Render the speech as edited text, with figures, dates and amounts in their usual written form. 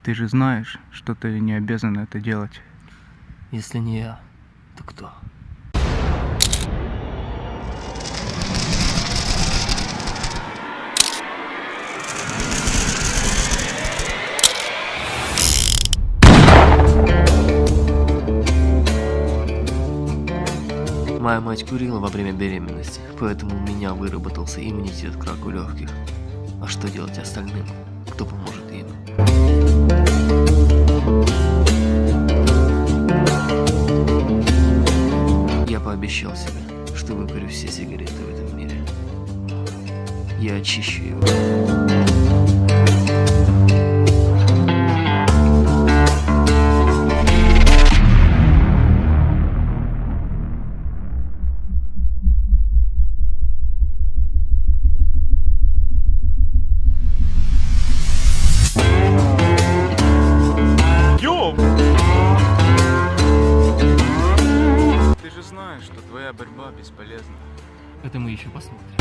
Ты же знаешь, что ты не обязан это делать. Если не я, то кто? Моя мать курила во время беременности, поэтому у меня выработался иммунитет к раку легких. А что делать остальным? Кто поможет им? Я пообещал себе, что выкурю все сигареты в этом мире. Я очищу его. Ты же знаешь, что твоя борьба бесполезна. Это мы еще посмотрим.